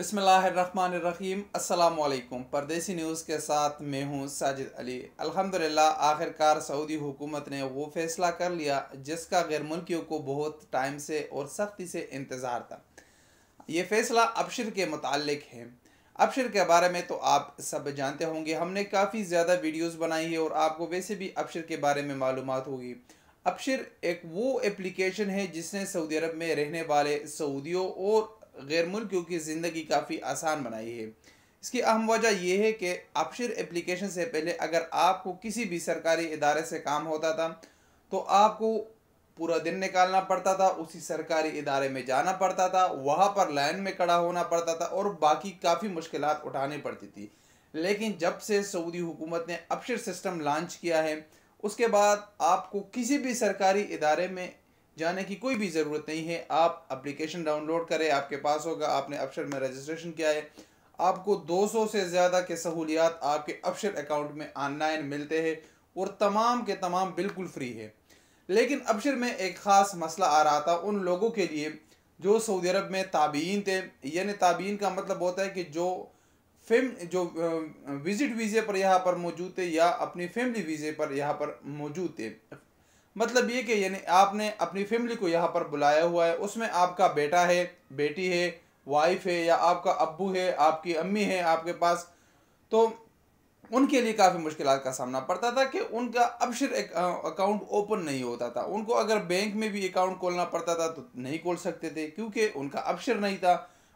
बिस्मिल्लाहिर्रहमानिर्रहीम। अस्सलाम वालेकुम। परदेसी न्यूज़ के साथ मैं हूँ साजिद अली। अल्हम्दुलिल्लाह आखिरकार सऊदी हुकूमत ने वो फ़ैसला कर लिया जिसका गैर मुल्कियों को बहुत टाइम से और सख्ती से इंतज़ार था। ये फ़ैसला अबशर के मुताल्लिक है। अबशर के बारे में तो आप सब जानते होंगे, हमने काफ़ी ज़्यादा वीडियोज़ बनाई है और आपको वैसे भी अबशर के बारे में मालूमात होगी। अबशर एक वो एप्लीकेशन है जिसने सऊदी अरब में रहने वाले सऊदियों और गैर मुल्कियों की ज़िंदगी काफ़ी आसान बनाई है। इसकी अहम वजह यह है कि अबशर एप्लीकेशन से पहले अगर आपको किसी भी सरकारी इदारे से काम होता था तो आपको पूरा दिन निकालना पड़ता था, उसी सरकारी इदारे में जाना पड़ता था, वहाँ पर लाइन में खड़ा होना पड़ता था और बाकी काफ़ी मुश्किलात उठानी पड़ती थी। लेकिन जब से सऊदी हुकूमत ने अबशर सिस्टम लॉन्च किया है उसके बाद आपको किसी भी सरकारी इदारे में जाने की कोई भी ज़रूरत नहीं है। आप एप्लीकेशन डाउनलोड करें, आपके पास होगा, आपने अबशर में रजिस्ट्रेशन किया है, आपको 200 से ज़्यादा के सहूलियात आपके अबशर अकाउंट में ऑनलाइन मिलते हैं और तमाम के तमाम बिल्कुल फ्री है। लेकिन अबशर में एक ख़ास मसला आ रहा था उन लोगों के लिए जो सऊदी अरब में ताबीन थे। यानी ताबीन का मतलब होता है कि जो विज़िट वीज़े पर यहाँ पर मौजूद थे या अपनी फैमिली वीज़े पर यहाँ पर मौजूद थे। मतलब ये कि यानी आपने अपनी फैमिली को यहाँ पर बुलाया हुआ है, उसमें आपका बेटा है, बेटी है, वाइफ है या आपका अब्बू है, आपकी अम्मी है आपके पास, तो उनके लिए काफ़ी मुश्किलात का सामना पड़ता था कि उनका अबशर अकाउंट ओपन नहीं होता था। उनको अगर बैंक में भी अकाउंट खोलना पड़ता था तो नहीं खोल सकते थे क्योंकि उनका अबशर नहीं था।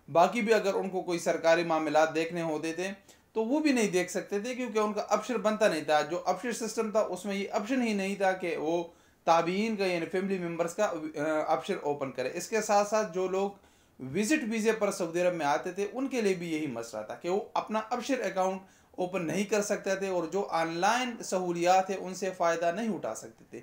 बाकी भी अगर उनको कोई सरकारी मामलात देखने होते थे तो वो भी नहीं देख सकते थे क्योंकि उनका अबशर बनता नहीं था। जो अबशर सिस्टम था उसमें ये ऑप्शन ही नहीं था कि वो ताबीन का यानी फैमिली मेम्बर्स का अबशर ओपन करे। इसके साथ साथ जो लोग विजिट वीज़े पर सऊदी अरब में आते थे उनके लिए भी यही मसला था कि वो अपना अबशर अकाउंट ओपन नहीं कर सकते थे और जो ऑनलाइन सहूलियात है उनसे फ़ायदा नहीं उठा सकते थे।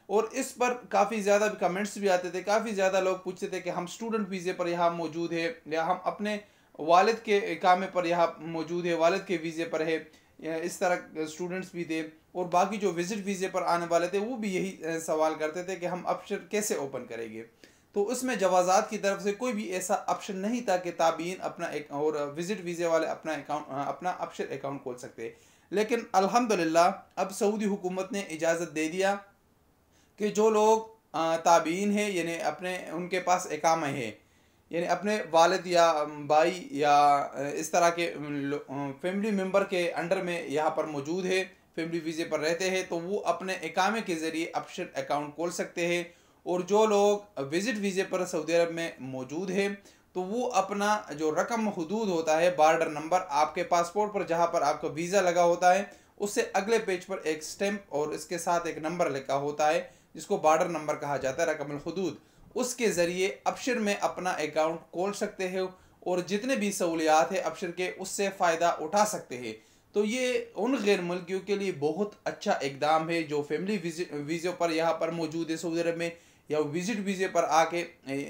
और इस पर काफ़ी ज़्यादा कमेंट्स भी आते थे, काफ़ी ज़्यादा लोग पूछते थे कि हम स्टूडेंट वीज़े पर यहाँ मौजूद है या हम अपने वालिद के इकामे पर यहाँ मौजूद है, वालिद के वीज़े पर है, या इस तरह स्टूडेंट्स भी थे। और बाकी जो विज़िट वीज़े पर आने वाले थे वो भी यही सवाल करते थे कि हम अबशर कैसे ओपन करेंगे। तो उसमें जवाज़ात की तरफ से कोई भी ऐसा ऑप्शन नहीं था कि ताबीन अपना एक और विज़िट वीज़े वाले अपना अकाउंट अपना अबशर अकाउंट खोल सकते। लेकिन अल्हम्दुलिल्लाह अब सऊदी हुकूमत ने इजाज़त दे दिया कि जो लोग ताबीन है यानी अपने उनके पास इकामा है, यानी अपने वालिद या भाई या इस तरह के फैमिली मेम्बर के अंडर में यहाँ पर मौजूद है, फैमिली वीज़े पर रहते हैं, तो वो अपने इकामे के ज़रिए अबशर अकाउंट खोल सकते हैं। और जो लोग विज़िट वीज़े पर सऊदी अरब में मौजूद है तो वो अपना जो रकम हदूद होता है, बार्डर नंबर आपके पासपोर्ट पर जहाँ पर आपका वीज़ा लगा होता है उससे अगले पेज पर एक स्टैम्प और इसके साथ एक नंबर लिखा होता है जिसको बार्डर नंबर कहा जाता है, रकम हदूद, उसके ज़रिए अबशर में अपना अकाउंट खोल सकते हो और जितने भी सहूलियात है अबशर के उससे फ़ायदा उठा सकते हैं। तो ये उन गैर मुल्कियों के लिए बहुत अच्छा इकदाम है जो फैमिली वीज़ों पर यहाँ पर मौजूद है सऊदी अरब में या विज़िट वीज़े पर आके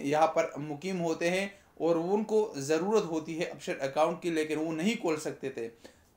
यहाँ पर मुकीम होते हैं और उनको ज़रूरत होती है अबशर अकाउंट की लेकिन वो नहीं खोल सकते थे।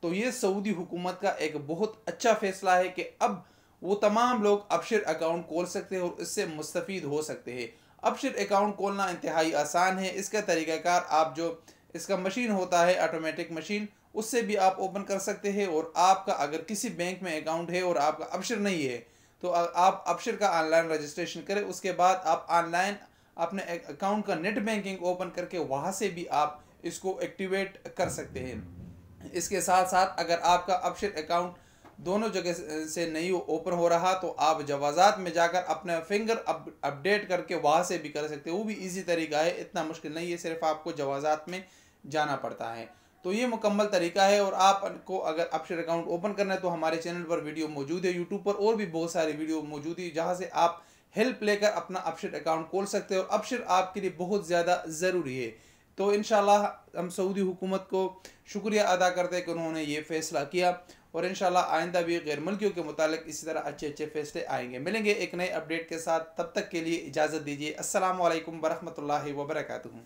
तो ये सऊदी हुकूमत का एक बहुत अच्छा फ़ैसला है कि अब वो तमाम लोग अबशर अकाउंट खोल सकते हैं और इससे मुस्तफ़ीद हो सकते हैं। अबशर अकाउंट खोलना इंतहाई आसान है। इसका तरीक़ाकार आप जो इसका मशीन होता है ऑटोमेटिक मशीन, उससे भी आप ओपन कर सकते हैं। और आपका अगर किसी बैंक में अकाउंट है और आपका अबशर नहीं है तो आप अबशर का ऑनलाइन रजिस्ट्रेशन करें, उसके बाद आप ऑनलाइन अपने अकाउंट का नेट बैंकिंग ओपन करके वहाँ से भी आप इसको एक्टिवेट कर सकते हैं। इसके साथ साथ अगर आपका अबशर अकाउंट दोनों जगह से नहीं ओपन हो रहा तो आप जवाज़ात में जाकर अपना फिंगर अपडेट करके वहाँ से भी कर सकते हैं। वो भी इजी तरीका है, इतना मुश्किल नहीं है, सिर्फ आपको जवाज़ात में जाना पड़ता है। तो ये मुकम्मल तरीका है। और आपको अगर अबशर अकाउंट ओपन करना है तो हमारे चैनल पर वीडियो मौजूद है, यूट्यूब पर और भी बहुत सारी वीडियो मौजूद है जहाँ से आप हेल्प लेकर अपना अबशर अकाउंट खोल सकते हो और अबशर आपके लिए बहुत ज़्यादा ज़रूरी है। तो इंशाल्लाह हम सऊदी हुकूमत को शुक्रिया अदा करते हैं कि उन्होंने ये फ़ैसला किया और इंशाल्लाह आइंदा भी गैर मुल्कियों के मुतालिक इसी तरह अच्छे अच्छे फ़ैसले आएंगे। मिलेंगे एक नए अपडेट के साथ, तब तक के लिए इजाज़त दीजिए। अस्सलामु अलैकुम वरहमतुल्लाहि वबरकातुहू।